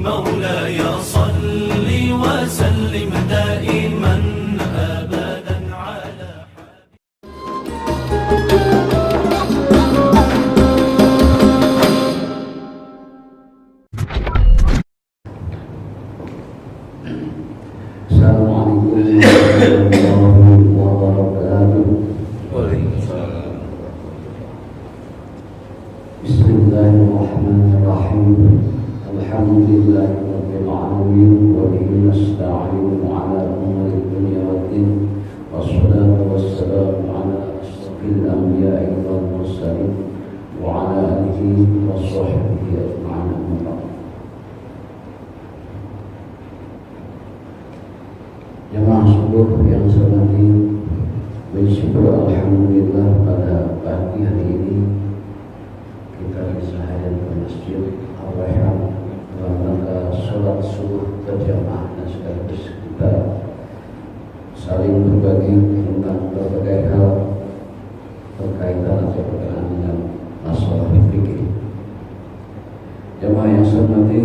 مولاي صل وسلم دائما أبدا على السلام عليكم ورحمة الله وبركاته. بسم الله الرحمن الرحيم. الحمد لله رب العالمين وبه نستعين على أمور الدنيا والدين والصلاة والسلام على أشرف الأنبياء والمرسلين وعلى آله وصحبه أجمعين. Jemaah subuh yang saya hormati, bersyukur alhamdulillah pada pagi hari ini kita bisa hadir ke Masjid Ar-Rayhan dalam rangka sholat subuh berjamaah dan sekaligus kita saling berbagi tentang berbagai hal berkaitan atau berkenaan dengan masalah fikih. Jemaah yang saya hormati,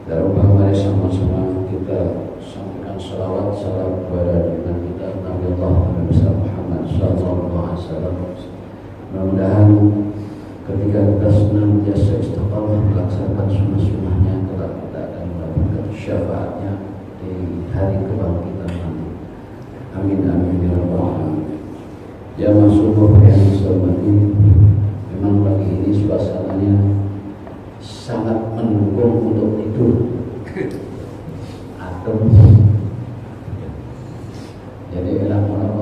dalam mari sama-sama kita sampaikan salawat salam kepada junjungan kita Nabi Allah Muhammad sallallahu alaihi wasallam. Mudah-mudahan ketika kita senantiasa istiqamah melaksanakan sunnah-sunnahnya, kelak kita akan mendapatkan syafaatnya di hari kebangkitan nanti. Amin amin ya rabbal alamin. Jamaah subuh yang saya hormati, memang pagi ini suasananya sangat mendukung untuk tidur. Jadi enak orang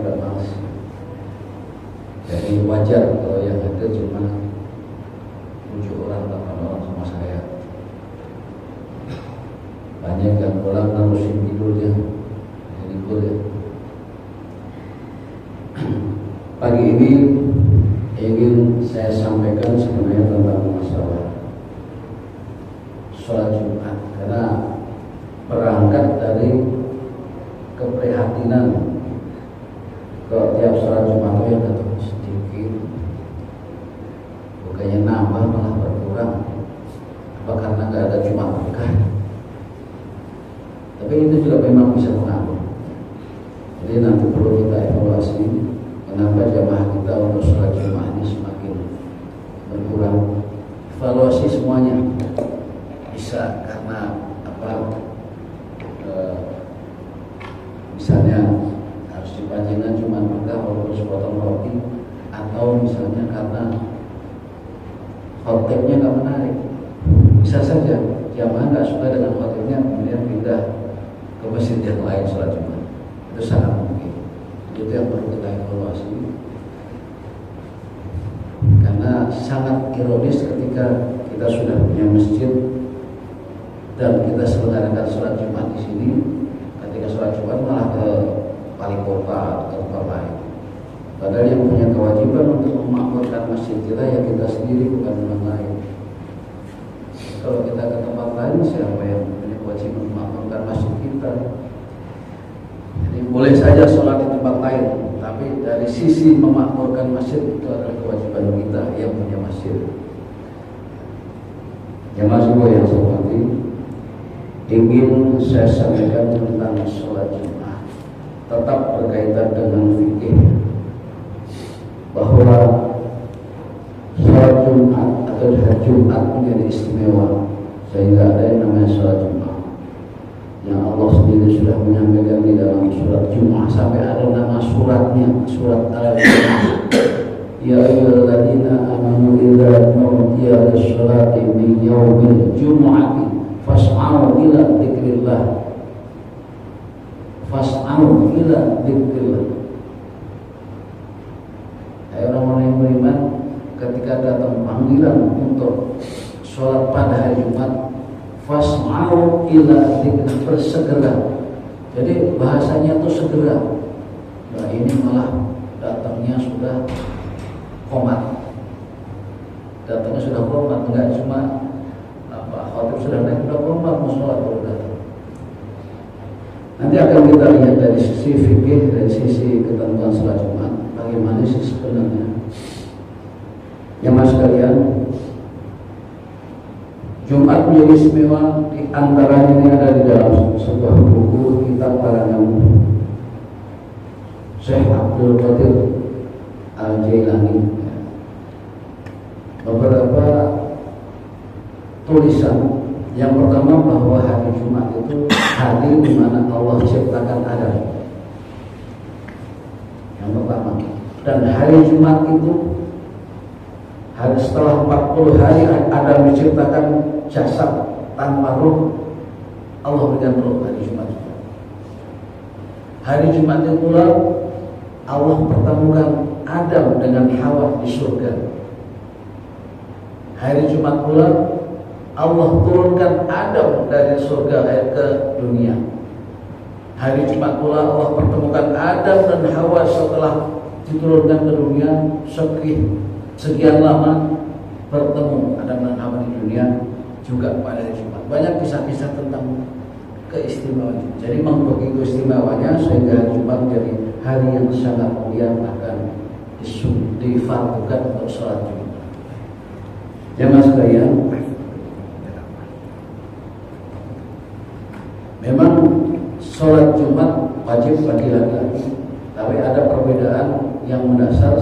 tidak malas. Jadi wajar kalau yang ada cuma 7 orang atau 8 orang sama saya. Banyak yang pulang nerusin tidurnya. Jadi ya. Pagi ini ingin saya sampaikan sebenarnya tentang masalah sholat Jumat, karena berangkat dari keprihatinan kalau tiap sholat Jumat itu yang datang sedikit, bukannya nambah malah berkurang. Apa karena nggak ada Jumat berkah? Tapi itu juga memang bisa mengaruh. Jadi nanti perlu kita evaluasi kenapa jamaah kita untuk sholat Jumat ini semakin berkurang. Evaluasi semuanya. Bisa karena apa? Misalnya harus dipanjangkan cuma berkah walaupun sepotong roti, atau misalnya karena khotibnya nggak menarik. Bisa saja jamaah nggak suka dengan khotibnya, kemudian pindah ke masjid yang lain sholat Jumat. Itu sangat mungkin. Itu yang perlu kita evaluasi. Karena sangat ironis ketika kita sudah punya masjid dan kita selenggarakan sholat Jumat di sini, ketika sholat Jumat malah ke wali kota atau tempat lain. Padahal yang punya kewajiban untuk memakmurkan masjid kita ya kita sendiri, bukan orang lain. Kalau kita ke tempat lain, siapa yang punya kewajiban memakmurkan masjid kita? Jadi boleh saja sholat di tempat lain, tapi dari sisi memakmurkan masjid itu adalah kewajiban kita yang punya masjid. Yang masuk yang saya hormati, ingin saya sampaikan tentang sholat Jumat, tetap berkaitan dengan fikih, bahwa sholat Jumat atau hari Jumat menjadi istimewa, sehingga ada yang namanya sholat Jumat yang Allah sendiri sudah menyampaikan di dalam surat Jumat, sampai ada nama suratnya, surat Al-Jumat. Ya ayyuhalladzina amanu idza nudiya lis-sholati min yaumil jumu'ati fas'au ila dzikrillah, fas'au ila dzikrillah. Hai orang-orang yang beriman, ketika datang panggilan untuk sholat pada hari Jumat, fas'au ila dzikrillah, bersegera. Jadi bahasanya itu segera. Nah ini malah datangnya sudah komat, datangnya sudah komat, enggak cuma khotib sudah naik udah komat mau sholat baru datang. Nanti akan kita lihat dari sisi fikih, dari sisi ketentuan sholat Jumat, bagaimana sih sebenarnya. Yang mas sekalian, Jumat menjadi istimewa, di antaranya ini ada di dalam sebuah buku kitab karangan Syekh Abdul Qadir Al-Jailani. Beberapa tulisan. Yang pertama bahwa hari Jumat itu hari di mana Allah ciptakan Adam. Yang pertama. Dan hari Jumat itu hari setelah 40 hari Adam diciptakan jasad tanpa ruh, Allah berikan ruh hari Jumat. Hari Jumat itu pula Allah pertemukan Adam dengan Hawa di surga. Hari Jumat pula Allah turunkan Adam dari surga ke dunia. Hari Jumat pula Allah pertemukan Adam dan Hawa setelah diturunkan ke dunia. Sekian lama bertemu Adam dan Hawa di dunia juga pada hari Jumat. Banyak kisah-kisah tentang keistimewaan. Jadi memang begitu istimewanya sehingga hari Jumat menjadi hari yang sangat mulia, bahkan difardukan untuk sholat Jumat. Jemaah sekalian, memang sholat Jumat wajib bagi laki-laki, tapi ada perbedaan yang mendasar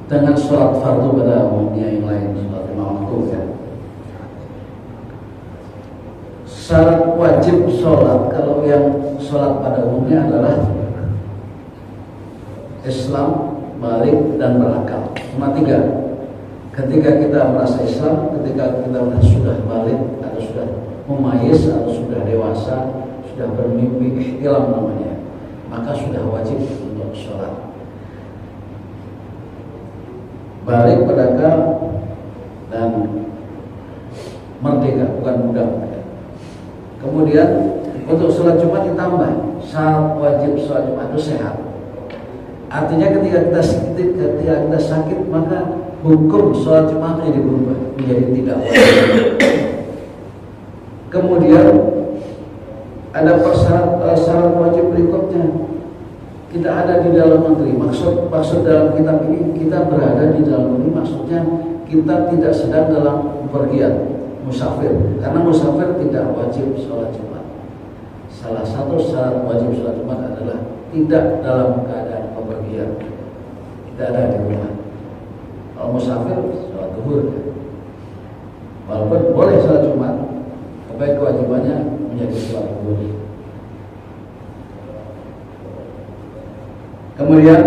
dengan sholat fardu pada umumnya yang lain, sholat lima waktu ya. Syarat wajib sholat kalau yang sholat pada umumnya adalah Islam, balik, dan berakal. Cuma 3. Ketika kita merasa Islam, ketika kita sudah balik atau sudah memayis atau sudah dewasa, sudah bermimpi ihtilam namanya, maka sudah wajib untuk sholat. Balik, berakal, dan merdeka, bukan budak. Kemudian untuk sholat Jumat ditambah syarat wajib sholat Jumat itu sehat. Artinya ketika kita sakit, maka hukum sholat Jumat menjadi berubah, menjadi tidak wajib. Kemudian ada syarat wajib berikutnya. Kita ada di dalam negeri. Maksud dalam kitab ini kita berada di dalam negeri. Maksudnya kita tidak sedang dalam bepergian, musafir. Karena musafir tidak wajib sholat Jumat. Salah satu syarat wajib sholat Jumat adalah tidak dalam keadaan bepergian. Kita ada di rumah. Kalau musafir sholat zuhur, walaupun boleh sholat Jumat, tapi kewajibannya menjadi sholat zuhur. Kemudian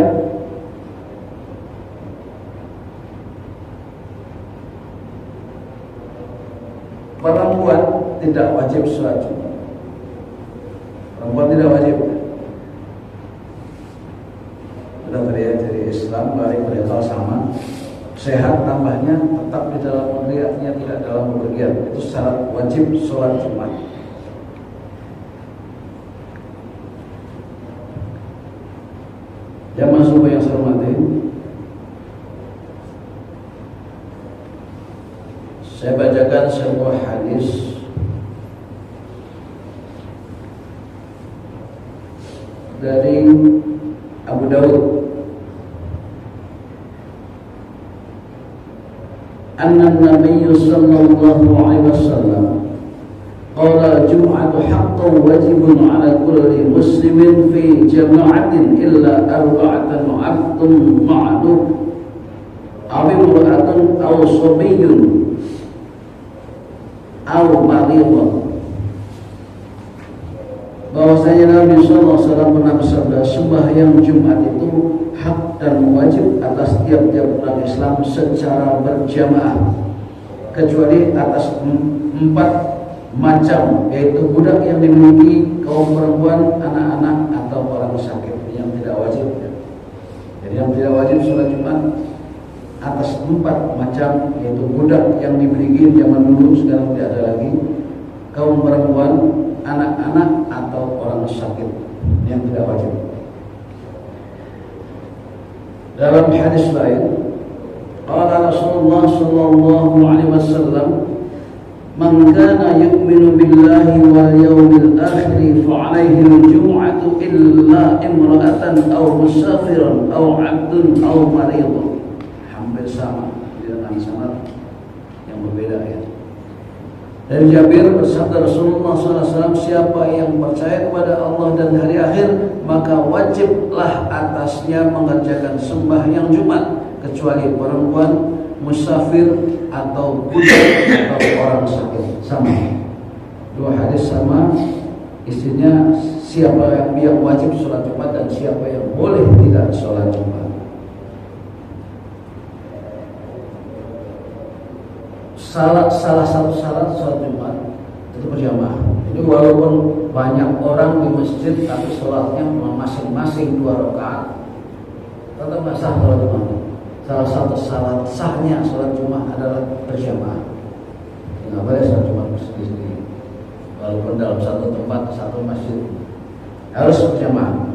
perempuan tidak wajib sholat Jumat. Perempuan tidak wajib. Sudah dari Islam, balik berakal sama. Sehat tambahnya tetap di dalam negeri, artinya tidak dalam bepergian. Itu syarat wajib sholat Jumat. Jamaah subuh yang saya hormati, saya bacakan sebuah hadis dari Abu Daud. Anna Nabi sallallahu alaihi wasallam qala Jum'atu haqqun wajibun 'ala kulli muslimin fi jama'atin illa arba'atan 'abdun ma'dud aw imra'atun aw sabiyyun aw maridun. Bahwasanya Nabi sallallahu alaihi wasallam pernah bersabda, sembahyang Jumat itu hak dan wajib atas tiap-tiap orang Islam secara berjamaah, kecuali atas 4 macam, yaitu budak yang dimiliki, kaum perempuan, anak-anak, atau orang sakit yang tidak wajib. Jadi yang tidak wajib sholat Jumat atas 4 macam, yaitu budak yang dimiliki zaman dulu, sekarang tidak ada lagi, kaum perempuan, anak-anak, atau orang sakit yang tidak wajib. Dalam hadis lain, qala Rasulullah sallallahu alaihi wasallam, man kana yu'minu billahi wal yawmil akhir fa 'alaihi al-jum'atu illa imra'atan aw musafiran aw 'abdun aw maridun. Hampir sama dengan sanad yang berbeda ya. Dari Jabir bersabda Rasulullah SAW, siapa yang percaya kepada Allah dan hari akhir, maka wajiblah atasnya mengerjakan sembahyang Jumat, kecuali perempuan, musafir, atau budak, atau orang sakit. Sama, dua hadis sama isinya, siapa yang wajib sholat Jumat dan siapa yang boleh tidak sholat Jumat. Salah satu syarat sholat Jumat itu berjamaah. Jadi walaupun banyak orang di masjid tapi sholatnya masing-masing 2 rakaat, tetap nggak sah sholat Jumat. Salah satu syarat sahnya sholat Jumat adalah berjamaah. Nggak boleh sholat Jumat sendiri, walaupun dalam satu tempat, satu masjid, harus berjamaah.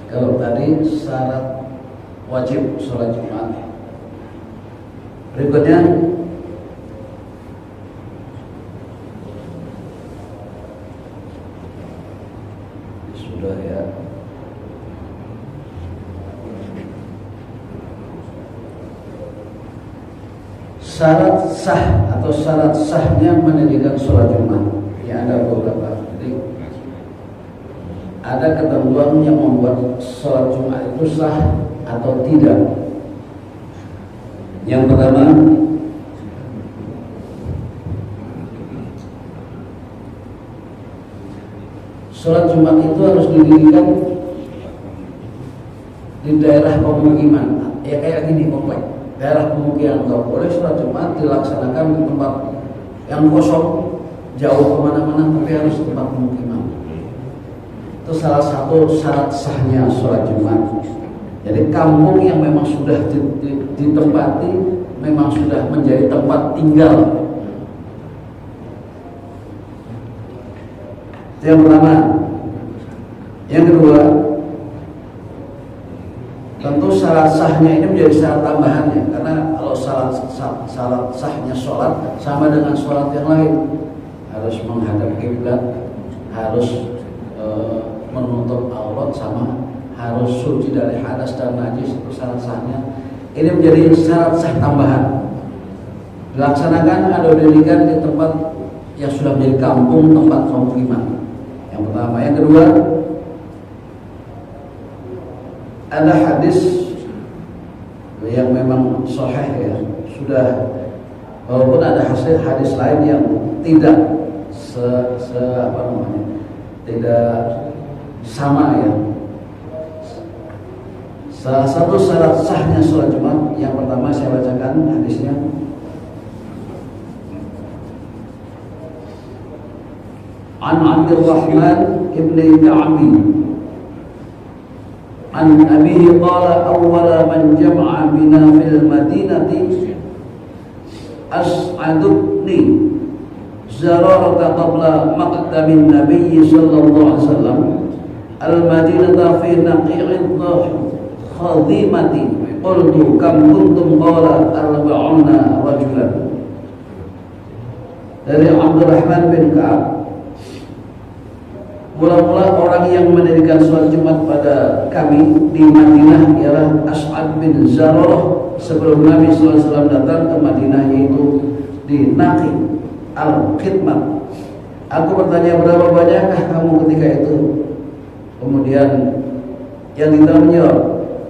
Kalau tadi syarat wajib sholat Jumat, berikutnya sudah ya. Syarat sah atau syarat sahnya mendirikan sholat Jumat, ya ada beberapa. Jadi ada ketentuan yang membuat sholat Jumat itu sah atau tidak. Yang pertama, sholat Jumat itu harus didirikan di daerah pemukiman, ya kayak gini, komplek daerah pemukiman. Nggak boleh sholat Jumat dilaksanakan di tempat yang kosong jauh kemana-mana, tapi harus tempat pemukiman. Itu salah satu syarat sahnya sholat Jumat. Jadi kampung yang memang sudah ditempati, memang sudah menjadi tempat tinggal. Itu yang pertama. Yang kedua, tentu syarat sahnya ini menjadi syarat tambahannya, karena kalau syarat sahnya sholat sama dengan sholat yang lain, harus menghadap kiblat, harus menutup aurat, sama harus suci dari hadas dan najis. Itu syarat sahnya. Ini menjadi syarat sah tambahan, dilaksanakan atau didirikan di tempat yang sudah menjadi kampung, tempat pemukiman. Yang pertama. Yang kedua, ada hadis yang memang sahih ya, sudah, walaupun ada hadis lain yang tidak tidak sama ya. Salah satu syarat sahnya sholat Jumat, yang pertama saya bacakan hadisnya. An Abdurrahman ibn Ka'bi an abihi qala awwala man jama'a bina fil madinati as'adutni zararata qabla maqdamin nabiy sallallahu alaihi wasallam al-madinata fi naqi'id khadimati qultu kam kuntum qala arba'una rajulan. Dari Abdurrahman bin Ka'ab, mula-mula orang yang mendirikan sholat Jumat pada kami di Madinah ialah As'ad bin Zararah sebelum Nabi SAW datang ke Madinah, yaitu di Naqi al-Khidmat. Aku bertanya, berapa banyakkah kamu ketika itu? Kemudian yang ditanya menjawab,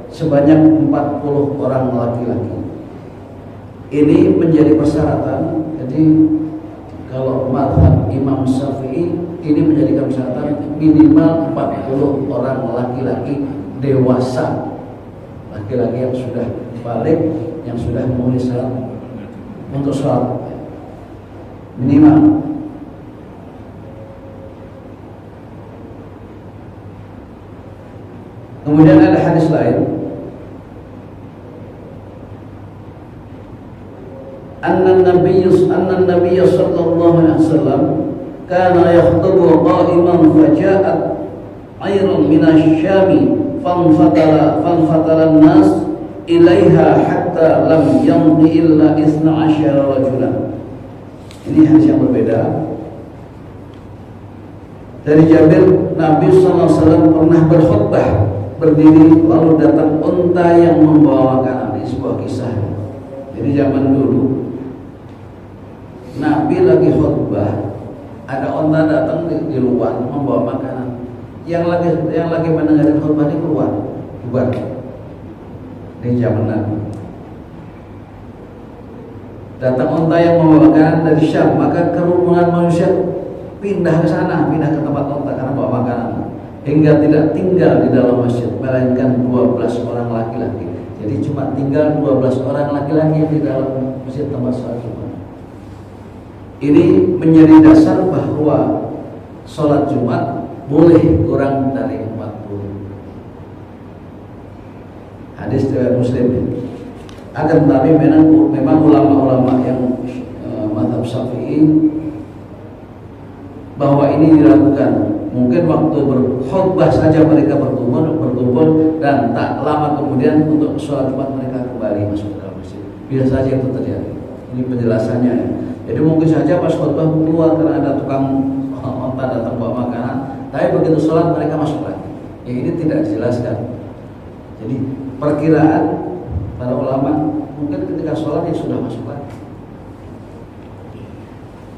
sebanyak 40 orang laki-laki. Ini menjadi persyaratan. Jadi kalau mazhab Imam Syafi'i ini menjadikan persyaratan minimal 40 orang laki-laki dewasa, laki-laki yang sudah balik, yang sudah memenuhi syarat untuk sholat minimal. Kemudian ada hadis lain, anna Nabiy sallallahu alaihi wasallam kana yakhutubu qa'iman faja'at ayrun minasy-syami fanfatala an-nas ilaiha hatta lam yamdi illa 12 rajulan. Ini hadis yang berbeda. Dari Jabir, Nabi SAW pernah berkhutbah, berdiri lalu datang unta yang membawa makanan. Ini sebuah kisah. Jadi zaman dulu Nabi lagi khutbah, ada unta datang di luar membawa makanan. Yang lagi mendengar khutbah ini keluar, bubar. Di zaman Nabi. Datang unta yang membawa makanan dari Syam, maka kerumunan manusia pindah ke sana, pindah ke tempat unta karena bawa makanan. Hingga tidak tinggal di dalam masjid, melainkan 12 orang laki-laki. Jadi cuma tinggal 12 orang laki-laki yang di dalam masjid tempat sholat Jumat. Ini menjadi dasar bahwa sholat Jumat boleh kurang dari 40. Hadis riwayat Muslim. Akan tetapi memang ulama-ulama yang mazhab Syafi'i bahwa ini dilakukan mungkin waktu berkhutbah saja mereka berkumpul dan tak lama kemudian untuk sholat Jumat mereka kembali masuk ke dalam masjid. Biasa saja itu terjadi. Ini penjelasannya ya. Jadi mungkin saja pas khutbah keluar karena ada tukang onta datang bawa makanan, tapi begitu sholat mereka masuk lagi. Ya, ini tidak dijelaskan. Jadi perkiraan para ulama mungkin ketika sholat ya sudah masuk lagi.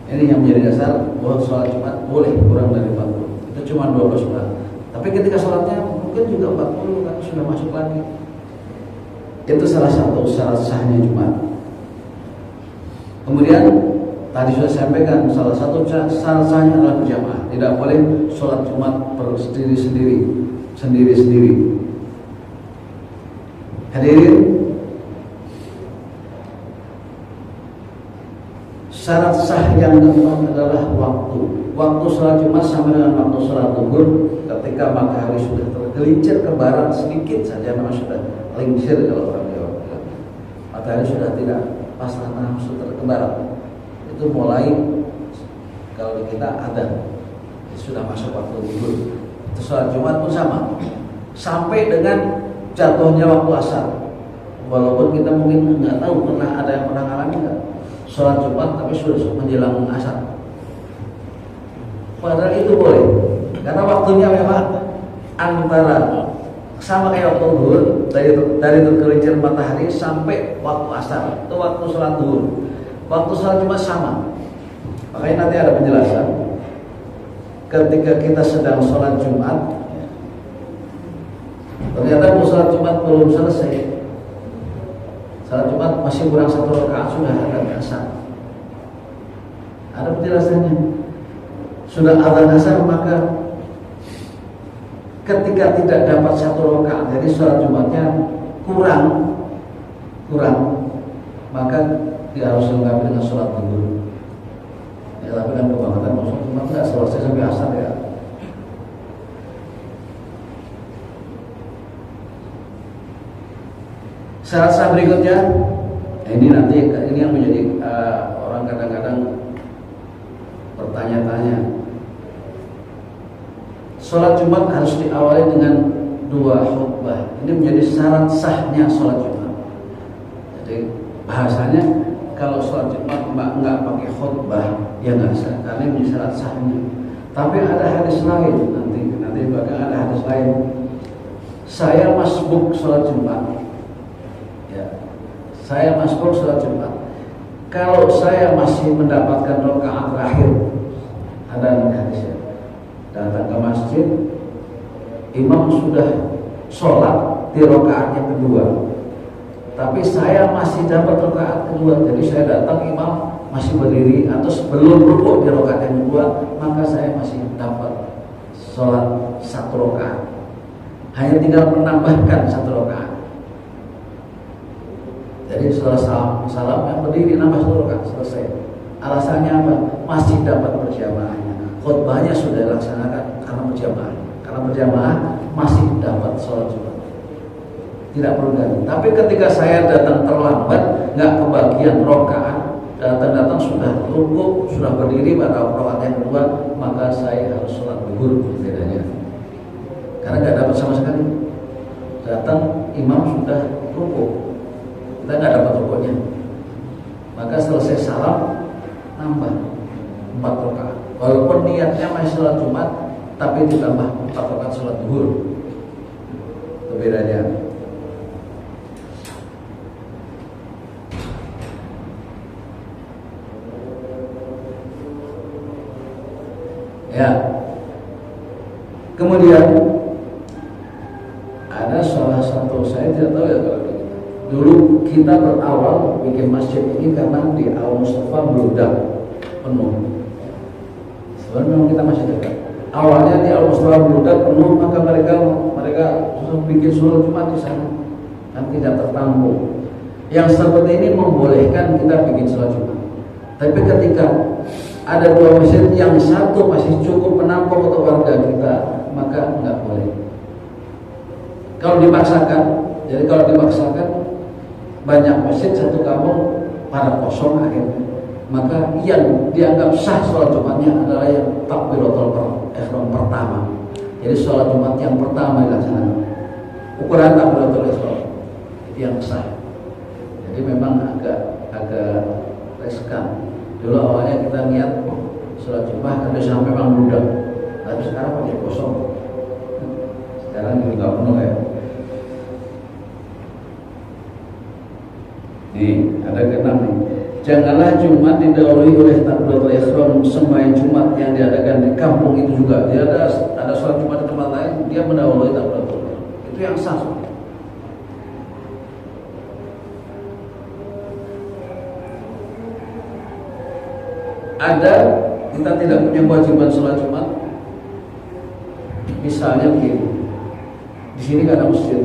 Ini yang menjadi dasar bahwa sholat Jumat boleh kurang dari 40. Itu cuma 12 orang. Tapi ketika sholatnya mungkin juga 40 kan sudah masuk lagi. Itu salah satu syarat sahnya Jumat. Kemudian tadi sudah saya sampaikan salah satu syarat sahnya adalah berjamaah. Tidak boleh sholat Jumat sendiri-sendiri. Hadirin, syarat sah yang keempat adalah waktu. Waktu sholat Jumat sama dengan waktu sholat zuhur. Ketika matahari sudah tergelincir ke barat sedikit saja, memang sudah lincir kalau orang Jawa bilang. Matahari sudah tidak pasrah sudah ke barat. Itu mulai kalau kita adzan sudah masuk waktu zuhur. Itu sholat Jumat pun sama. Sampai dengan jatuhnya waktu asar. Walaupun kita mungkin nggak tahu pernah ada yang pernah ngalami nggak sholat Jumat tapi sudah menjelang asar. Padahal itu boleh, karena waktunya memang antara sama kayak waktu zuhur, dari tergelincir matahari sampai waktu asar, itu waktu sholat zuhur. Waktu sholat Jumat sama. Makanya nanti ada penjelasan. Ketika kita sedang sholat Jumat, ternyata sholat Jumat belum selesai. Sholat Jumat masih kurang 1 rakaat sudah ada asar. Ada penjelasannya. Sudah adzan asar, maka ketika tidak dapat 1 rakaat, jadi sholat Jumatnya kurang, maka dia harus lengkapi dengan sholat zuhur. Ya, tapi kan kebangetan sholat Jumat nggak selesai sampai asar ya. Syarat sah berikutnya, ini yang menjadi orang kadang-kadang bertanya-tanya. Sholat Jumat harus diawali dengan 2 khutbah. Ini menjadi syarat sahnya sholat Jumat. Jadi bahasanya kalau sholat Jumat nggak pakai khutbah ya nggak sah, karena ini syarat sahnya. Tapi ada hadis lain nanti bahkan ada hadis lain. Saya masbuk sholat Jumat. Saya masbuk sholat Jumat. Kalau saya masih mendapatkan rakaat terakhir, ada hadisnya. Datang ke masjid, imam sudah sholat di rakaat yang kedua, tapi saya masih dapat rakaat kedua. Jadi saya datang, imam masih berdiri atau sebelum rukuk di rakaat yang kedua, maka saya masih dapat sholat 1 rakaat. Hanya tinggal menambahkan 1 rakaat. Jadi setelah salam yang berdiri nambah 1 rakaat selesai. Alasannya apa? Masih dapat berjamaahnya. Khutbahnya sudah dilaksanakan karena berjamaah. Karena berjamaah masih dapat sholat Jumat. Tidak perlu ganti. Tapi ketika saya datang terlambat, nggak kebagian rakaat, datang sudah rukuk, sudah berdiri pada rakaat yang kedua, maka saya harus sholat zuhur bedanya. Karena nggak dapat sama sekali. Datang imam sudah rukuk, kita nggak dapat rukuknya. Maka selesai salam nambah 4 rakaat. Walaupun niatnya masih sholat Jumat, tapi ditambah 4 rakaat sholat zuhur. Itu bedanya. Ya. Kemudian ada salah satu, saya tidak tahu ya kalau dulu kita berawal bikin masjid ini karena di Al Mustafa beludak penuh. Sebenarnya memang kita masih dekat. Awalnya di Al Mustafa beludak penuh, maka mereka bikin sholat Jumat di sana, kan tidak tertampung. Yang seperti ini membolehkan kita bikin sholat Jumat. Tapi ketika ada dua masjid yang satu masih cukup menampung untuk warga kita, maka nggak boleh. Kalau dipaksakan, jadi kalau dipaksakan banyak masjid satu kampung pada kosong akhirnya, maka yang dianggap sah sholat Jumatnya adalah yang takbiratul ihram pertama. Jadi sholat Jumat yang pertama dilaksanakan, ukuran takbiratul ihram itu yang sah. Jadi memang agak riskan. Dulu awalnya kita niat sholat Jumat ada sampai memang mudah, tapi sekarang masih kosong. Sekarang juga nggak penuh ya. Nih ada keenam nih. Janganlah Jumat didahului oleh takbiratul ihram sembahyang Jumat yang diadakan di kampung itu juga. Dia ada sholat Jumat di tempat lain, dia mendahului takbiratul ihram. Itu yang sah. Ada kita tidak punya kewajiban sholat Jumat. Misalnya begini, di sini kan ada masjid,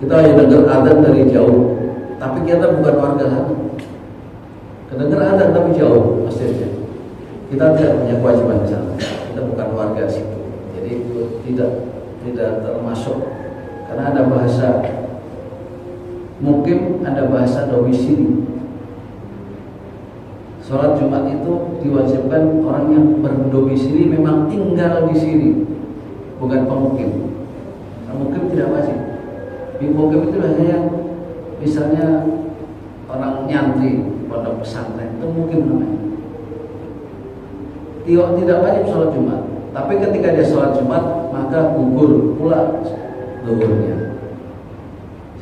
kita hanya dengar adzan dari jauh, tapi kita bukan warga sana. Kedengar adzan tapi jauh masjidnya, kita tidak punya kewajiban di sana. Kita bukan warga situ, jadi tidak termasuk karena ada bahasa, mungkin ada bahasa domisili. Sholat Jumat itu diwajibkan orang yang berdomisili, memang tinggal di sini, bukan pemukim. Pemukim tidak wajib. Pemukim itu hanya misalnya orang nyantri pondok pesantren, itu mukim namanya. Tidak wajib sholat Jumat. Tapi ketika dia sholat Jumat, maka gugur pula zuhurnya.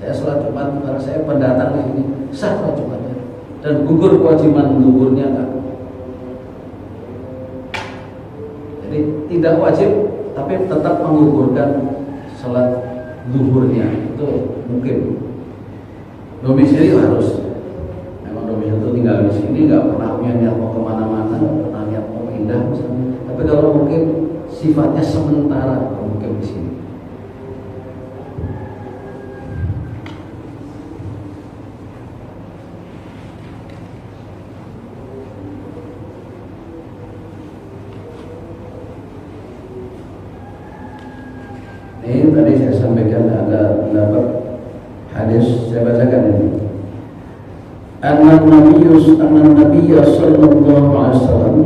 Saya sholat Jumat karena saya pendatang di sini, sah sholat Jumatnya. Dan gugur kewajiban zuhurnya kan. Jadi tidak wajib, tapi tetap menggugurkan sholat zuhurnya. Itu mungkin. Domisili harus. Memang domisili itu tinggal di sini, nggak pernah punya niat mau kemana-mana, nggak pernah niat mau pindah misalnya. Tapi kalau mungkin sifatnya sementara, kalau mungkin di sini. Ini tadi saya sampaikan ada pendapat hadis, saya bacakan ini. An-Nabiy sallallahu alaihi wasallam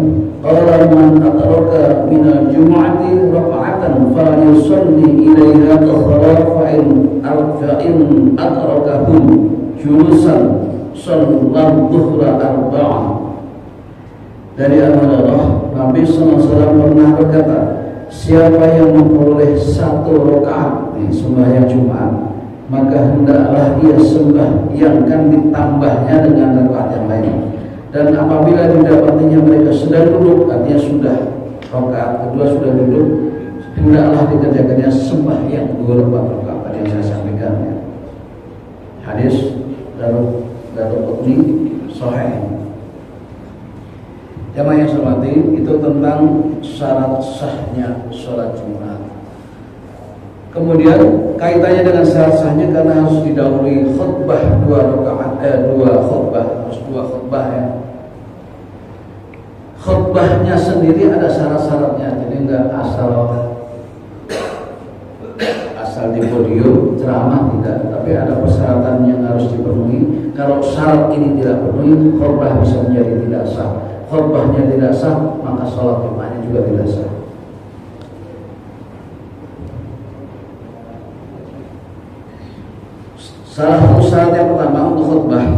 qala man ataraka min al-jum'ati raka'atan falyusalli ilaiha ukhra fa'in atarakahu julusan sallallahu dhuhra arba'ah. Dari Abu Hurairah, Nabi sallallahu alaihi wasallam pernah berkata, siapa yang memperoleh satu rakaat di sembahyang Jumat, maka hendaklah ia sembahyangkan ditambahnya dengan rakaat yang lain. Dan apabila didapatinya mereka sedang duduk, artinya sudah rakaat kedua sudah duduk, hendaklah dikerjakannya sembahyang 2 rakaat tadi yang saya sampaikan ya. Hadis Daruqutni Sahih. Jamaah yang saya hormati, itu tentang syarat sahnya sholat Jumat. Kemudian kaitannya dengan syarat sahnya karena harus didahului khutbah 2 khutbah, harus 2 khutbah ya. Khutbahnya sendiri ada syarat-syaratnya, jadi enggak asal di podium ceramah tidak, tapi ada persyaratan yang harus dipenuhi. Kalau syarat ini tidak penuhi, khutbah bisa menjadi tidak sah. Khutbahnya tidak sah, maka sholat Jumatnya juga tidak sah. Salah satu syarat yang pertama untuk khutbah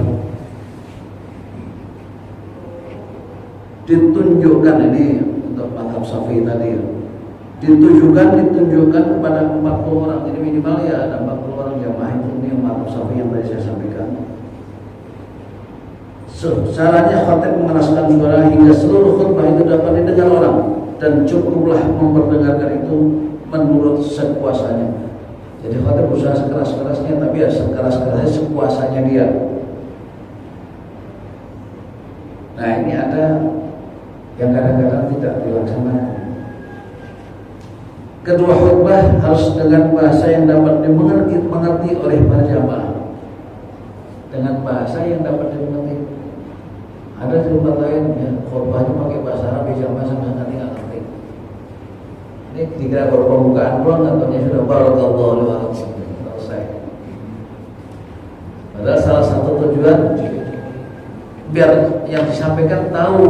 ditunjukkan, ini untuk mazhab Syafi'i tadi ya, ditunjukkan kepada 40 orang. Jadi minimal ya ada 40 orang jamaah. Ini yang mazhab Syafi'i yang tadi saya sampaikan. Caranya khatib mengeraskan suara hingga seluruh khutbah itu dapat didengar orang dan cukuplah memperdengarkan itu menurut sekuasanya. Jadi khatib berusaha sekeras-kerasnya, tapi ya sekeras-kerasnya sekuasanya dia. Nah ini ada yang kadang-kadang tidak dilaksanakan. Kedua khutbah harus dengan bahasa yang dapat dimengerti oleh para jamaah. Dengan bahasa yang dapat dimengerti. Ada tempat lain ya, khutbahnya pakai bahasa Arab, jamaah sama sekali nggak ngerti. Ini ketika baru pembukaan doang, katanya sudah barakallahu wa selesai. Padahal salah satu tujuan biar yang disampaikan tahu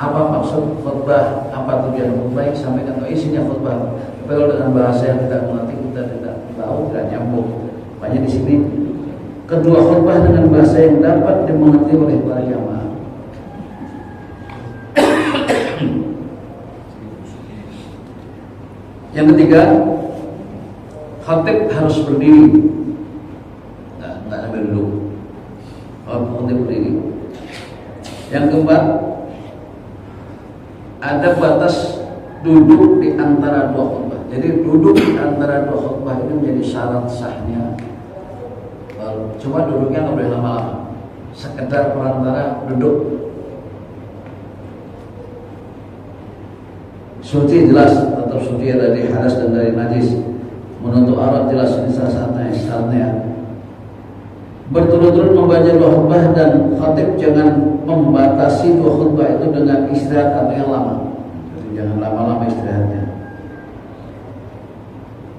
apa maksud khutbah, apa tujuan khutbah yang disampaikan, isinya khutbah. Tapi kalau dengan bahasa yang tidak mengerti, kita tidak tahu, tidak nyambung. Makanya di sini kedua khutbah dengan bahasa yang dapat dimengerti oleh para jamaah. Yang ketiga, khatib harus berdiri, nggak sampai duduk. Khatib berdiri. Yang keempat, ada batas duduk di antara dua khutbah. Jadi duduk di antara dua khutbah ini menjadi syarat sahnya. Cuma duduknya nggak boleh lama-lama, sekedar perantara duduk. Suci jelas, tetap suci dari hadas dan dari najis. Menutup aurat jelas, ini salah satunya. Berturut-turut membaca dua khutbah dan khatib jangan membatasi dua khutbah itu dengan istirahat atau yang lama. Jadi jangan lama-lama istirahatnya.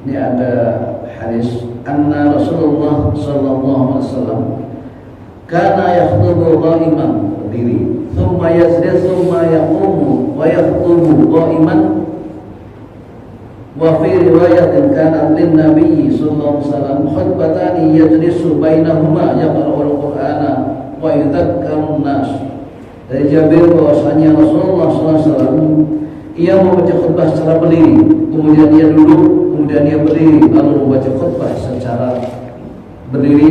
Ini ada hadis anna Rasulullah sallallahu alaihi wasallam kana yakhutubu qa'iman, berdiri, thumma yasjud, thumma yaqumu wa yakhutubu qa'iman. Wa fi riwayatin kana lin nabiy sallallahu alaihi wasallam khutbatani yajlisu bainahuma yaqra'ul qur'ana wa yudhakkarun nas. Dari Jabir bahwasanya Rasulullah sallallahu alaihi wasallam ia membaca khutbah secara berdiri, kemudian ia duduk, kemudian ia berdiri, lalu membaca khutbah secara berdiri.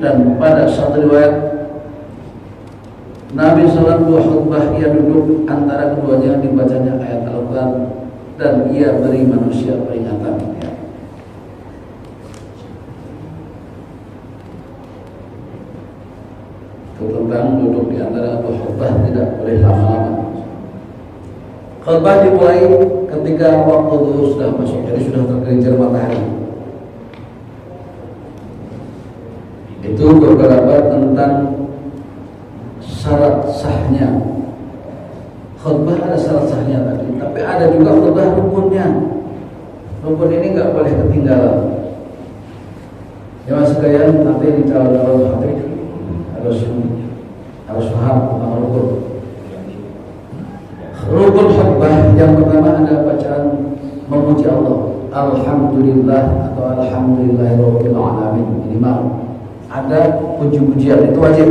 Dan pada satu riwayat Nabi SAW dua khutbah ia duduk, antara keduanya dibacanya ayat Al-Quran dan ia beri manusia peringatan. Ya. Tentang duduk di antara dua khutbah tidak boleh lama-lama. Khutbah dimulai ketika waktu zuhur sudah masuk, jadi sudah tergelincir matahari. Itu beberapa tentang syarat sahnya. Khutbah ada syarat sahnya tadi, tapi ada juga khutbah rukunnya. Rukun ini nggak boleh ketinggalan. Jemaah sekalian, nanti di calon hati harus paham tentang rukun. Rukun khutbah yang pertama ada bacaan memuji Allah, alhamdulillah atau alhamdulillahirabbil alamin, minimal ada puji-pujian, itu wajib.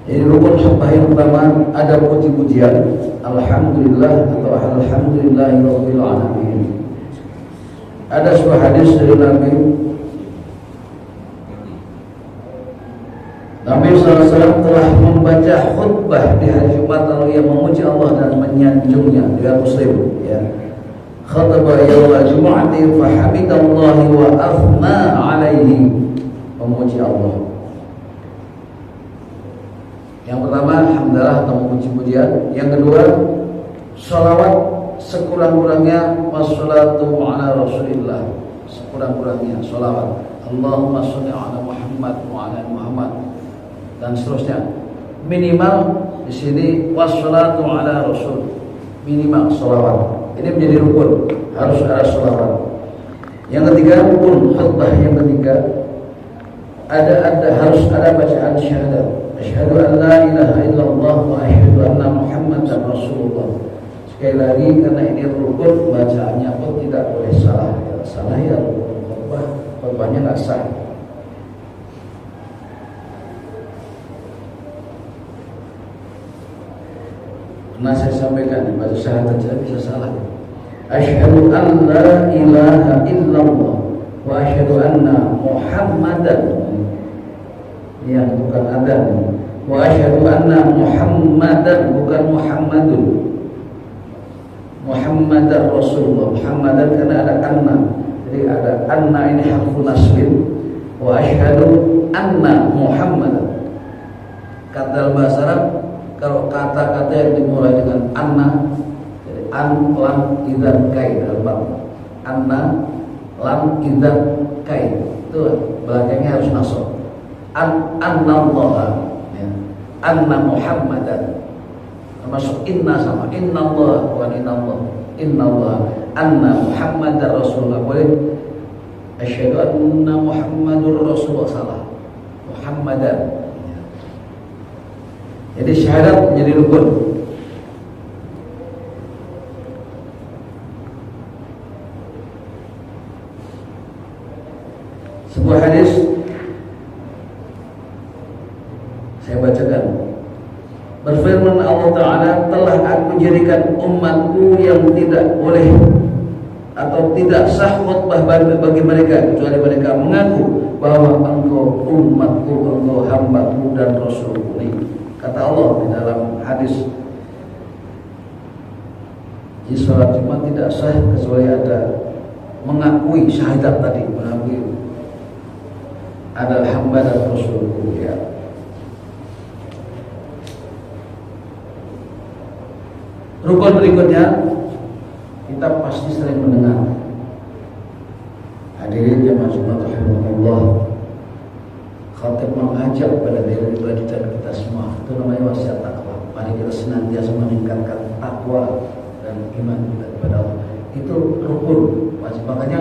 Jadi rukun khutbah yang pertama ada puji-pujian, alhamdulillah atau alhamdulillahirabbil alamin. Ada sebuah hadis dari Nabi SAW telah membaca khutbah di hari Jumat lalu ia memuji Allah dan menyanjungnya. Dia Muslim, ya. Khataba yawma Jum'ati fa hamidallahi wa athna alaihi, memuji Allah. Yang pertama alhamdulillah atau memuji-pujian. Yang kedua salawat sekurang-kurangnya, wassalatu ala Rasulillah, sekurang-kurangnya salawat. Allahumma sholli ala Muhammad wa ala Muhammad, dan seterusnya. Minimal di sini wassalatu ala Rasul, minimal sholawat. Ini menjadi rukun, harus ada sholawat. Yang ketiga rukun khutbah yang ketiga harus ada bacaan syahadat. Asyhadu an la ilaha illallah wa asyhadu anna Muhammadan Rasulullah. Sekali lagi karena ini rukun, bacaannya pun tidak boleh salah. Kalau salah ya rukun khutbahnya nggak sah. Pernah saya sampaikan, baca syahadat saja bisa salah. Asyhadu an la ilaha illallah wa asyhadu anna Muhammadan, yang bukan adzan, wa asyhadu anna Muhammadan, bukan Muhammadun, Muhammadar Rasulullah. Muhammadan karena ada anna, jadi ada anna ini harfu nasbin. Wa asyhadu anna Muhammadan. Kata bahasa Arab, kalau kata-kata yang dimulai dengan anna, jadi an lam idzan kai dalam bab anna lam idzan kai, itu belakangnya harus nasab. Annallaha, ya. Anna Muhammadan, termasuk inna sama innallah, bukan innallah, anna Muhammadar Rasulullah. Boleh asyhadu anna Muhammadur Rasulullah, salah, Muhammadan. Jadi syahadat menjadi rukun. Sebuah hadis saya bacakan. Berfirman Allah Ta'ala, telah aku jadikan umatku yang tidak boleh atau tidak sah khutbah bagi mereka kecuali mereka mengaku bahwa engkau umatku, engkau hambaku dan rasulku. Kata Allah di dalam hadis, di sholat Jumat tidak sah kecuali ada mengakui syahadat tadi, mengakui adalah hamba dan rasulku, ya. Rukun berikutnya kita pasti sering mendengar. Hadirin jamaah Jumat rahimahullah, khatib mengajak pada diri kita semua, itu namanya wasiat takwa. Mari kita senantiasa meningkatkan takwa dan iman kita kepada Allah. Itu rukun wajib. Makanya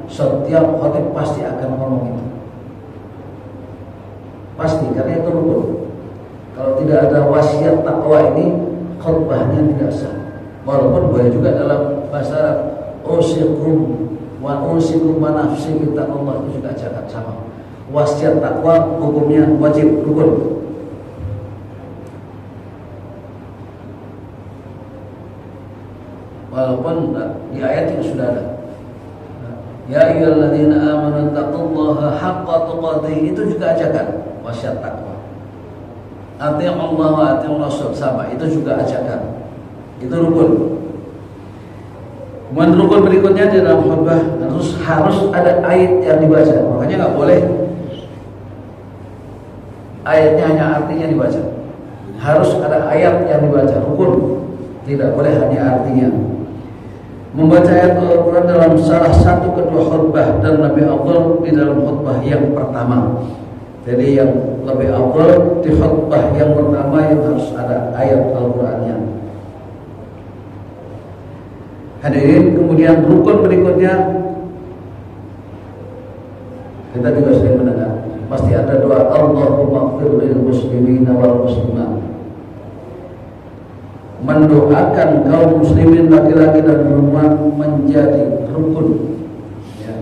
setiap khatib pasti akan ngomong itu, pasti, karena itu rukun. Kalau tidak ada wasiat takwa ini, khutbahnya tidak sah. Walaupun boleh juga dalam bahasa Arab, usikum wa nafsi kita, Allah itu juga jangan sama. Wasiat takwa hukumnya wajib, rukun. Walaupun di ayat yang sudah ada, ya ayyuhalladzina amanu taqullaha haqqa tuqatih, itu juga ajakan wasiat takwa. Atii'u Allah wa atii'ur Rasul, sama, itu juga ajakan, itu rukun. Kemudian rukun berikutnya di dalam khutbah harus ada ayat yang dibaca. Makanya nggak boleh ayatnya hanya artinya dibaca, harus ada ayat yang dibaca, rukun. Tidak boleh hanya artinya. Membaca ayat Al-Quran dalam salah satu kedua khutbah dan lebih afdal di dalam khutbah yang pertama. Jadi yang lebih afdal di khutbah yang pertama yang harus ada ayat Al-Qurannya. Hadirin, kemudian rukun berikutnya kita juga sering mendengar, pasti ada doa Allahumma ighfir lil muslimina wal muslimat, mendoakan kaum muslimin laki-laki dan perempuan menjadi rukun, ya.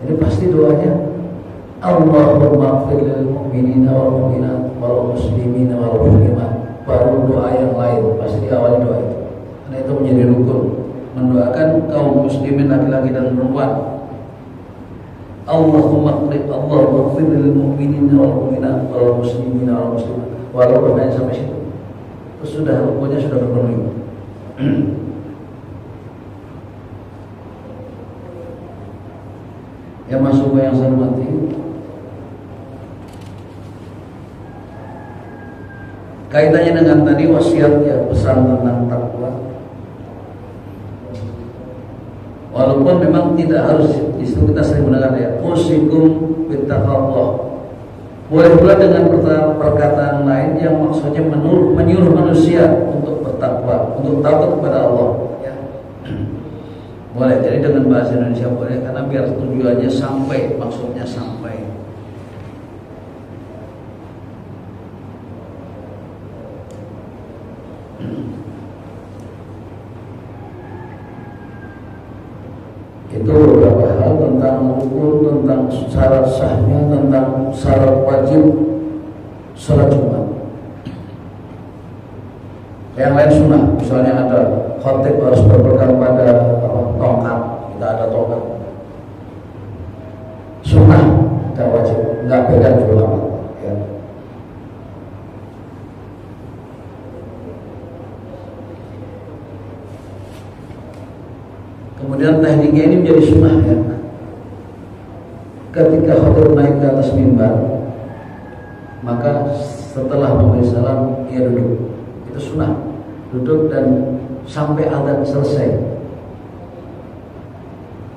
Ini pasti doanya Allahumma ighfir lil mu'minina wal mu'minat wal muslimina wal muslimat, baru doa yang lain pasti diawali doa itu. Karena itu menjadi rukun, mendoakan kaum muslimin laki-laki dan perempuan. Allahumma ighfir lil mu'minina wal mu'minat wal muslimina wal muslimat. Walaupun hanya sampai situ, sudah rukunnya sudah terpenuhi. Yang masuk yang saya hormati, kaitannya dengan tadi wasiat ya, pesan tentang takwa. Walaupun memang tidak harus, disitu kita sering mendengar ya, usikum bittaqwallah. Boleh pula dengan perkataan lain yang maksudnya menyuruh manusia untuk bertakwa, untuk takut kepada Allah, ya. Boleh, jadi dengan bahasa Indonesia boleh, karena biar tujuannya sampai, maksudnya sampai. Itu beberapa hal tentang rukun, tentang syarat sahnya, tentang syarat wajib sholat Jumat. Yang lain sunnah, misalnya ada khatib harus berpegang pada tongkat, kita ada tongkat. Sunnah, tidak wajib, nggak pegang juga, ya. Kemudian tekniknya ini menjadi sunnah ya. Ketika khatib naik ke atas mimbar, maka setelah memberi salam ia duduk. Itu sunnah, duduk dan sampai adzan selesai.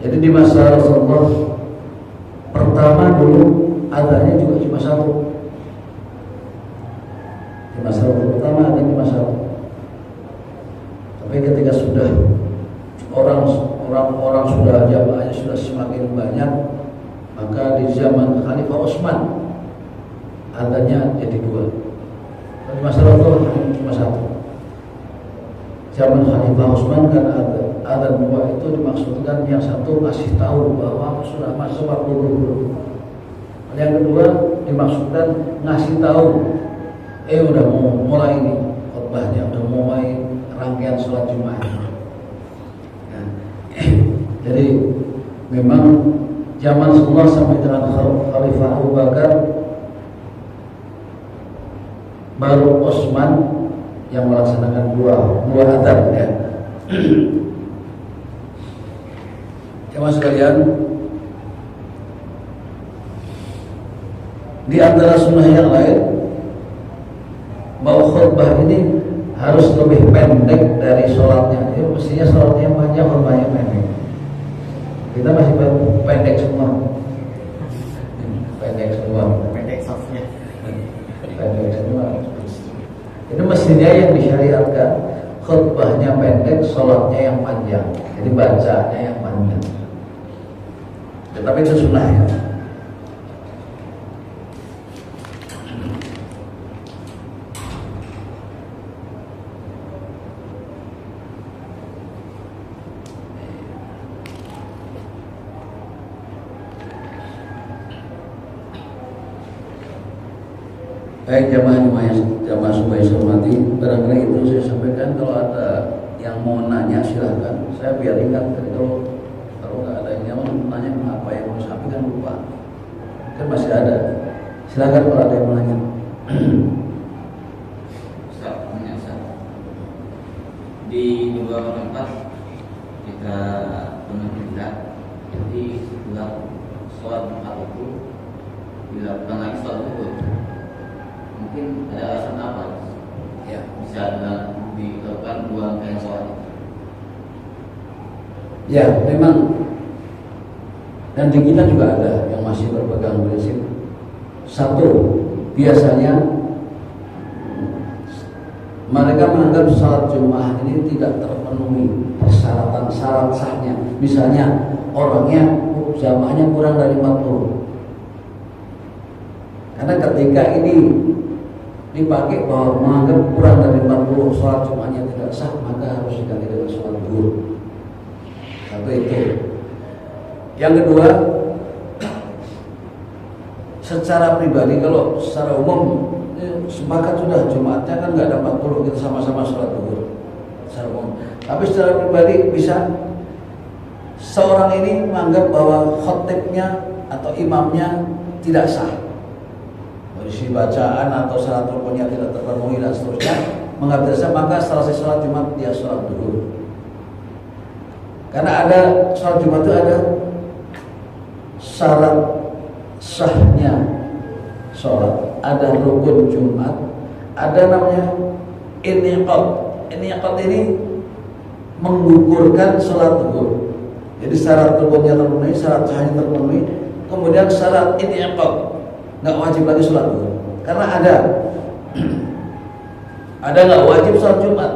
Jadi di masa Rasulullah pertama dulu adzannya juga cuma satu. Di masa pertama adzan cuma satu. Tapi ketika sudah orang sudah jamaahnya sudah semakin banyak, maka di zaman Khalifah Utsman adzannya jadi dua. Di masa Rasulullah cuma satu. Zaman Khalifah Utsman karena adzan dua itu dimaksudkan yang satu kasih tahu bahwa sudah masuk waktu zuhur. Yang kedua dimaksudkan ngasih tahu, udah mau mulai nih khutbahnya, udah mau mulai rangkaian sholat Jumat. Nah, jadi memang zaman Rasulullah sampai dengan Khalifah Abu Bakar, baru Utsman yang melaksanakan dua adzan ya. Jemaah sekalian, di antara sunnah yang lain, bahwa khutbah ini harus lebih pendek dari sholatnya. Jadi mestinya sholatnya panjang, khutbahnya pendek. Kita masih pendek semua. Pendek semua. Pendek softnya. Pendek semua. Ini mestinya yang disyariatkan khutbahnya pendek, sholatnya yang panjang. Jadi bacanya yang panjang. Tetapi itu sunnah ya. Baik jamaah supaya hormati, barangkali itu saya sampaikan. Kalau ada yang mau nanya silahkan. Saya biar ingat. Kalau nggak ada yang mau nanya apa yang mau sampaikan lupa. Kan masih ada. Silahkan kalau ada yang mau nanya. Ustaz, di beberapa tempat kita pernah melihat, jadi setelah sholat Jumat itu dilakukan lagi sholat zuhur. Mungkin ada alasan apa ya bisa dilakukan dua rangkaian sholat itu? Ya memang, dan di kita juga ada yang masih berpegang prinsip satu. Biasanya mereka menganggap sholat Jumat ini tidak terpenuhi persyaratan syarat sahnya. Misalnya orangnya jamaahnya kurang dari 40. Karena ketika ini dipakai bahwa menganggap kurang dari 40 sholat Jumatnya tidak sah, maka harus diganti dengan sholat zuhur. Satu itu. Yang kedua, secara pribadi kalau secara umum sepakat sudah Jumatnya kan nggak ada 40, kita sama-sama sholat zuhur secara umum. Tapi secara pribadi bisa seorang ini menganggap bahwa khotibnya atau imamnya tidak sah, isi bacaan atau syarat rukunnya tidak terpenuhi dan seterusnya, mengambil dasar, maka setelah sholat Jumat dia sholat dulu. Karena ada sholat Jumat itu ada syarat sahnya sholat, ada rukun Jumat, ada namanya iniqad. Iniqad ini menggugurkan sholat zuhur. Jadi syarat rukunnya terpenuhi, syarat sahnya terpenuhi, kemudian syarat iniqad, nggak wajib lagi sholat zuhur. Karena ada nggak wajib sholat Jumat.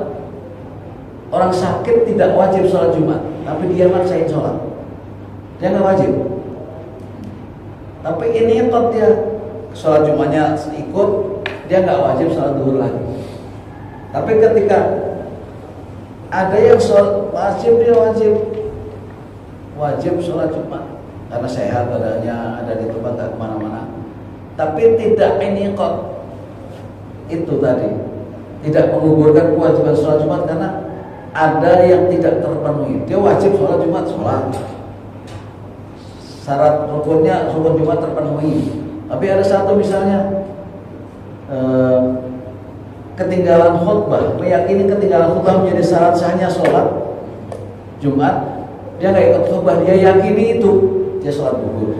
Orang sakit tidak wajib sholat Jumat, tapi dia maksain sholat, dia nggak wajib. Tapi ini kok dia sholat Jumatnya ikut, dia nggak wajib sholat zuhur lagi. Tapi ketika ada yang sholat wajib, dia wajib sholat Jumat karena sehat badannya, ada di tempat tak kemana-mana. Tapi tidak ini kok itu tadi tidak menggugurkan kewajiban sholat Jumat karena ada yang tidak terpenuhi. Dia wajib sholat Jumat, sholat, syarat rukunnya rukun Jumat terpenuhi. Tapi ada satu misalnya ketinggalan khutbah, meyakini ketinggalan khutbah menjadi syarat sahnya sholat Jumat, dia nggak ikut khutbah, dia yakini itu, dia sholat gugur.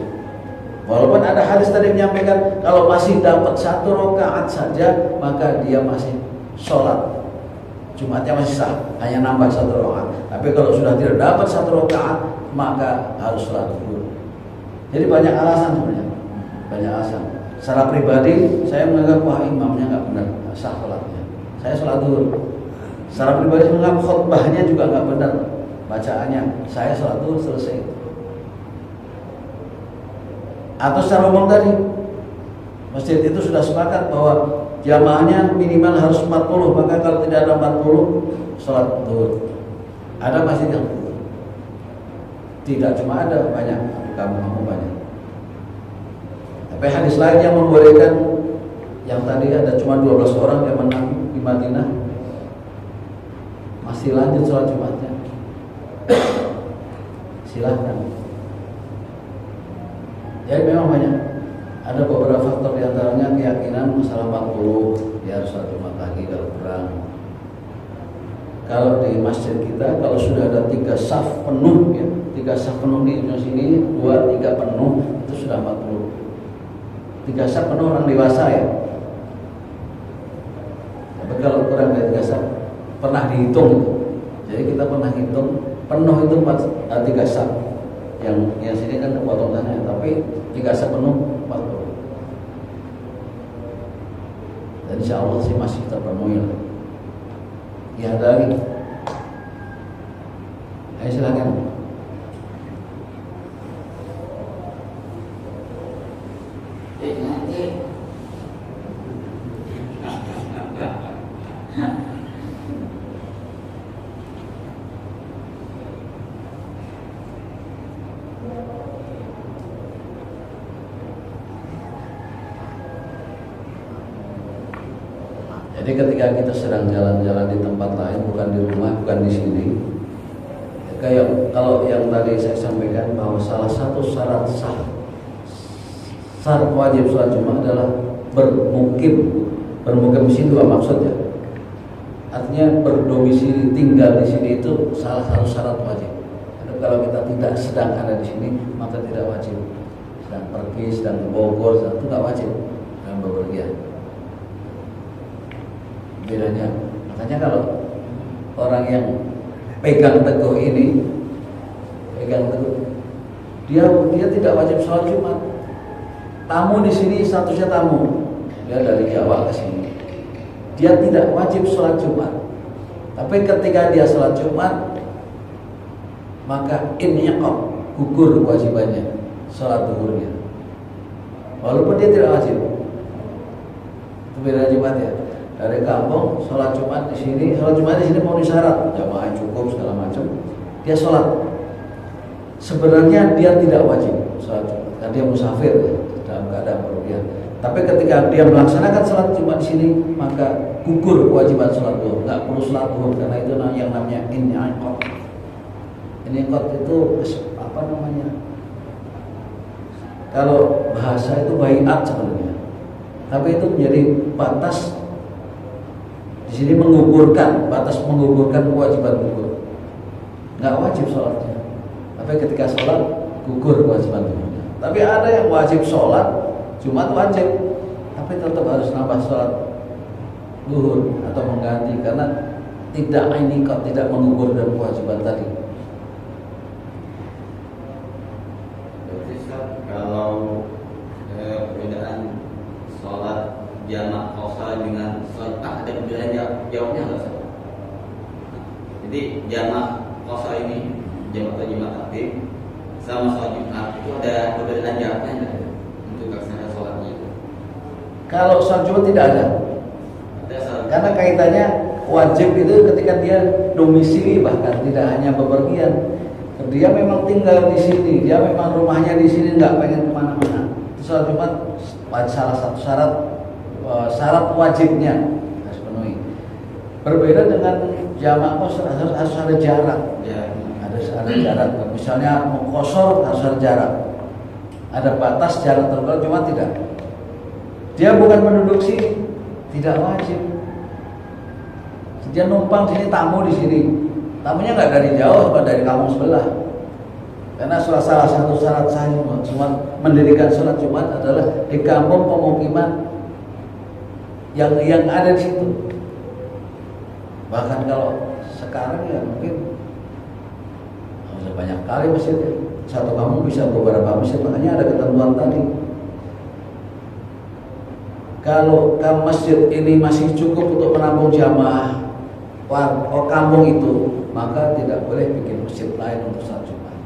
Walaupun ada hadis tadi menyampaikan kalau masih dapat 1 rakaat saja maka dia masih sholat, Jumatnya masih sah, hanya nambah 1 rakaat. Tapi kalau sudah tidak dapat 1 rakaat maka harus sholat gugur. Jadi banyak alasan sebenarnya, banyak alasan. Secara pribadi saya menganggap wah imamnya nggak benar, sah sholatnya. Saya sholat duhur. Secara pribadi saya menganggap khutbahnya juga nggak benar, bacaannya. Saya sholat duhur selesai. Atau secara umum tadi, masjid itu sudah sepakat bahwa jamaahnya minimal harus 40, maka kalau tidak ada 40 sholat duhur. Ada masjid yang tidak cuma ada, banyak, kamu banyak. Tapi hadis lain yang membolehkan, yang tadi ada cuma 12 orang yang menang di Madinah masih lanjut sholat Jumatnya. Silahkan. Jadi memang banyak. Ada beberapa faktor diantaranya keyakinan masalah 40, ya harus sholat Jumat lagi kalau kurang. Kalau di masjid kita kalau sudah ada 3 saf penuh, ya 3 saf penuh di ujung sini, 2, 3 penuh, itu sudah 40. 3 saf penuh orang dewasa ya. Tapi kalau kurang dari 3 saf, pernah dihitung itu. Jadi kita pernah hitung penuh itu 3 saf. Yang sini kan terpotong sana, tapi 3 saf penuh 40. Dan insya Allah sih masih terpenuhi lah. Ya ada lagi. Ayo silakan. Jadi ketika kita sedang jalan-jalan di tempat lain, bukan di rumah, bukan di sini, kayak kalau yang tadi saya sampaikan bahwa salah satu syarat wajib sholat Jumat adalah bermukim. Bermukim di sini 2 maksudnya. Artinya berdomisili, tinggal di sini itu salah satu syarat wajib. Jadi kalau kita tidak sedang ada di sini, maka tidak wajib. Sedang pergi, sedang ke Bogor, itu nggak wajib dalam bepergian. Bedanya, makanya kalau orang yang pegang teguh ini, dia tidak wajib sholat Jumat. Tamu di sini statusnya tamu, dia dari Jawa ke sini, dia tidak wajib sholat Jumat. Tapi ketika dia sholat Jumat, maka inqab, gugur kewajibannya sholat duhurnya, walaupun dia tidak wajib. Itu beda Jumat ya. Dari kampung sholat Jumat di sini, sholat Jumat di sini mau syarat, jamaah cukup segala macam, dia sholat. Sebenarnya dia tidak wajib sholat Jumat, karena dia musafir ya, dalam keadaan berpergian. Tapi ketika dia melaksanakan sholat Jumat di sini, maka gugur kewajiban sholat duhur, nggak perlu sholat duhur karena itu yang namanya inqab. Inqab itu apa namanya? Kalau bahasa itu baiat sebenarnya, tapi itu menjadi batas. Di sini batas menggugurkan kewajiban gugur. Nggak wajib sholatnya. Tapi ketika sholat gugur kewajiban gugur. Tapi ada yang wajib sholat, Jumat wajib, tapi tetap harus nambah sholat duhur atau mengganti karena tidak menggugurkan kewajiban tadi. Berarti kalau perbedaan sholat jamak qasar dengan sholat ada perbedaan jawabnya nggak sih? Jadi jamak qasar ini jamak atau jamak aktif sama sholat Jumat itu ada perbedaan jawabnya nggak untuk laksana sholatnya itu? Kalau sholat Jumat tidak ada. Karena kaitannya wajib itu ketika dia domisili, bahkan tidak hanya bepergian. Dia memang tinggal di sini, dia memang rumahnya di sini, nggak pengen kemana-mana. Sholat Jumat salah satu syarat wajibnya harus penuhi. Berbeda dengan jamak qasar harus ada jarak. Ya. Ada jarak. Misalnya mau qasar harus ada jarak. Ada batas jarak tertentu, cuma tidak. Dia bukan penduduk sini, tidak wajib. Dia numpang sini, tamu di sini. Tamunya nggak dari jauh, apa dari kampung sebelah. Karena salah satu syarat sahnya mendirikan sholat Jumat adalah di kampung pemukiman yang ada di situ. Bahkan kalau sekarang ya mungkin banyak kali masjid, satu kampung bisa beberapa masjid, makanya ada ketentuan tadi. Kalau masjid ini masih cukup untuk menampung jamaah kampung itu, maka tidak boleh bikin masjid lain untuk sholat Jumat.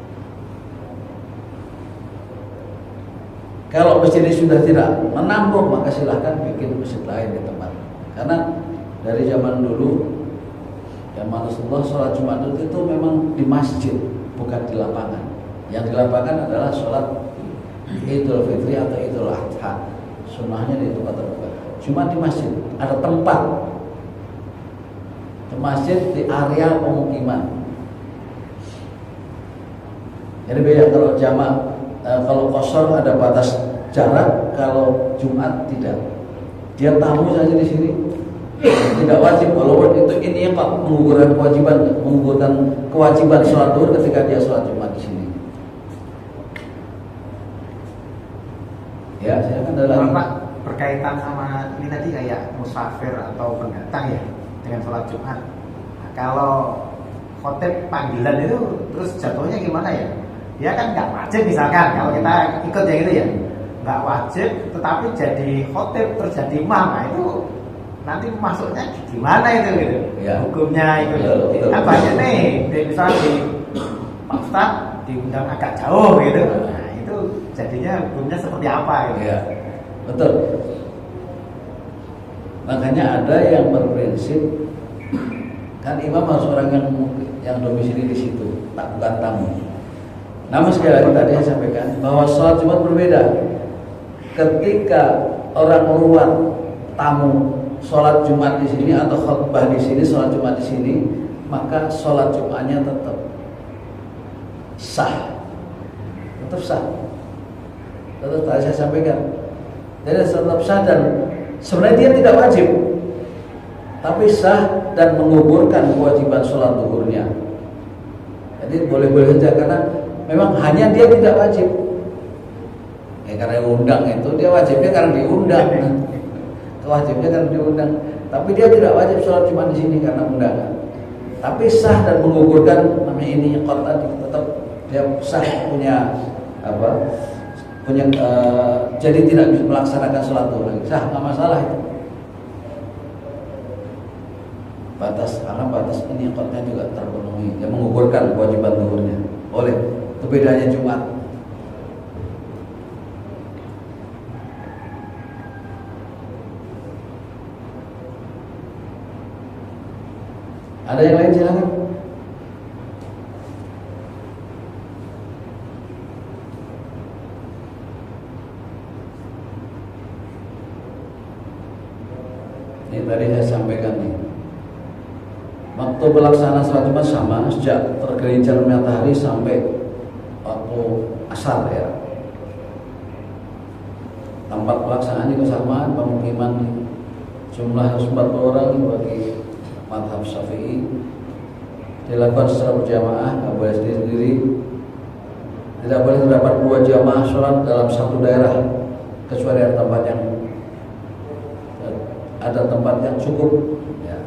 Kalau masjid ini sudah tidak menampung, maka silahkan bikin masjid lain di tempat. Karena dari zaman dulu, zaman Rasulullah, sholat Jumat itu memang di masjid, bukan di lapangan. Yang di lapangan adalah sholat Idul Fitri atau Idul Adha. Sunnahnya di tempat terbuka. Cuma di masjid ada tempat. Di masjid di area pemukiman. Jadi beda kalau jamaah. Kalau kosor ada batas jarak, kalau Jumat tidak. Dia tamu saja di sini, tidak wajib. Walaupun itu ini kok menggugurkan kewajiban sholat zuhur ketika dia sholat Jumat di sini. Ya, saya kan dalam Pak, berkaitan sama ini tadi kayak musafir atau pendatang ya dengan sholat Jumat. Nah, kalau khotib panggilan itu terus jatuhnya gimana ya? Dia kan nggak wajib misalkan kalau kita ikut yang itu ya nggak wajib, tetapi jadi khotib terus jadi imam, nah itu nanti masuknya gimana itu gitu ya. Hukumnya itu kan banyak nih misalnya di Pak Ustadz diundang agak jauh gitu, nah itu jadinya hukumnya seperti apa gitu. Ya, betul. Makanya ada yang berprinsip kan imam harus orang yang domisili di situ, bukan tamu. Namun sekali lagi tadi saya sampaikan bahwa sholat Jumat berbeda. Ketika orang luar tamu sholat Jumat di sini atau khutbah di sini, sholat Jumat di sini, maka sholat Jumatnya tetap sah, tetap sah. Tetap tadi saya sampaikan. Jadi tetap sah dan sebenarnya dia tidak wajib, tapi sah dan menggugurkan kewajiban sholat zuhurnya. Jadi boleh-boleh saja karena memang hanya dia tidak wajib. Ya karena undang itu dia wajibnya karena diundang. Kewajibnya karena diundang. Tapi dia tidak wajib sholat cuma di sini karena undangan. Tapi sah dan menggugurkan namanya ini qad tadi tetap dia sah punya apa? Jadi tidak bisa melaksanakan sholat zuhur lagi. Sah, nggak masalah itu. Batas ini qadnya juga terpenuhi. Dia menggugurkan kewajiban zuhurnya. Boleh. Itu bedanya Jumat. Ada yang lain silakan. Ini tadi saya sampaikan nih. Waktu pelaksanaan sholat Jumat sama sejak tergelincir matahari sampai waktu asar ya. Tempat pelaksanaan juga sama, pemukiman jumlah 140 orang bagi mazhab Syafi'i. Dilakukan secara berjamaah, nggak boleh sendiri-sendiri. Tidak boleh terdapat 2 jamaah sholat dalam satu daerah kecuali ada tempat yang cukup. Ya.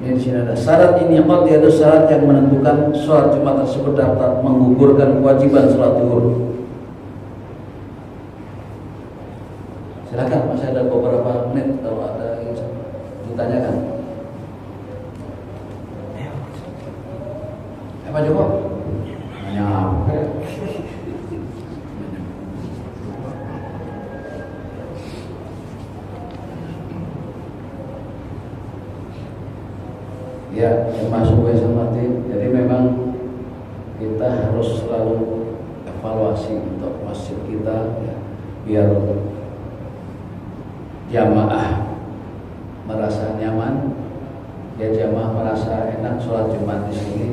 Ini di sini ada syarat ini qad, yaitu syarat yang menentukan sholat Jumat tersebut dapat menggugurkan kewajiban sholat zuhur. Silakan, masih ada beberapa menit kalau ada yang ditanyakan. Pak Joko? Nanya apa? Ya, termasuk Wesamatin. Jadi memang kita harus selalu evaluasi untuk masjid kita ya, biar jamaah merasa nyaman, biar jamaah merasa enak sholat Jumat di sini,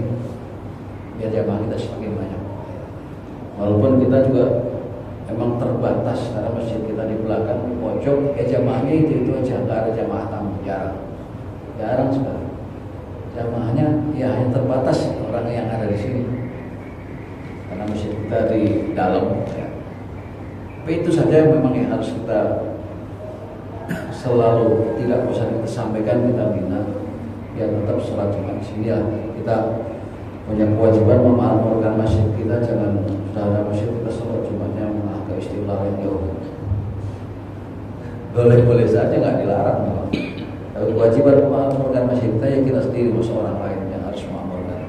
biar jamaah kita semakin banyak. Walaupun kita juga memang terbatas karena masjid kita di belakang pojok, ya jamaahnya itu aja, nggak ada jamaah tamu, jarang. jarang sekali. Jamaahnya ya hanya terbatas orang yang ada di sini karena masjid kita di dalam ya. Tapi itu saja yang memang yang harus kita selalu tidak usah kita sampaikan, kita bina biar tetap sholat Jumat di sini ya. Kita punya kewajiban memakmurkan masjid kita, jangan sudah ada masjid kita sholat Jumatnya malah ke Istiqlal yang jauh. Boleh-boleh saja, nggak dilarang. Tapi kewajiban memakmurkan masjid kita ya kita sendiri, bukan orang lain yang harus memakmurkan.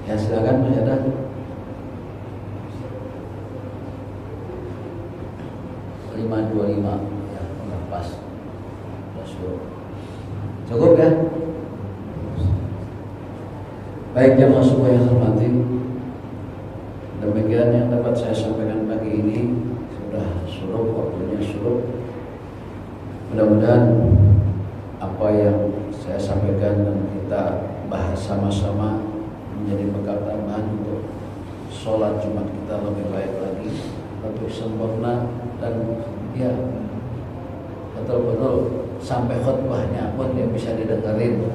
Ya silakan Mas Yada. Ya, udah pas. Cukup ya. Baik jamaah semua yang hormati, demikian yang dapat saya sampaikan pagi ini. Sudah suruh waktunya suruh. Mudah-mudahan apa yang saya sampaikan dan kita bahas sama-sama menjadi bekal tambahan untuk sholat Jumat kita lebih baik lagi, lebih sempurna, dan ya betul-betul sampai khutbahnya pun yang bisa didengerin,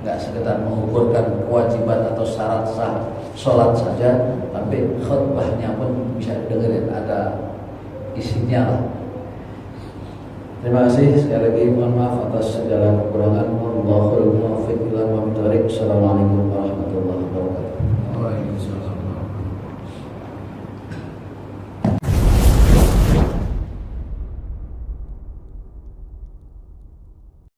nggak sekedar mengukurkan kewajiban atau syarat sah sholat saja, tapi khutbahnya pun bisa didengerin, ada isinya lah. Terima kasih sekali lagi, mohon maaf atas segala kekurangan. Wallahul muwaffiq ila aqwamit thoriq. Assalamualaikum warahmatullahi wabarakatuh.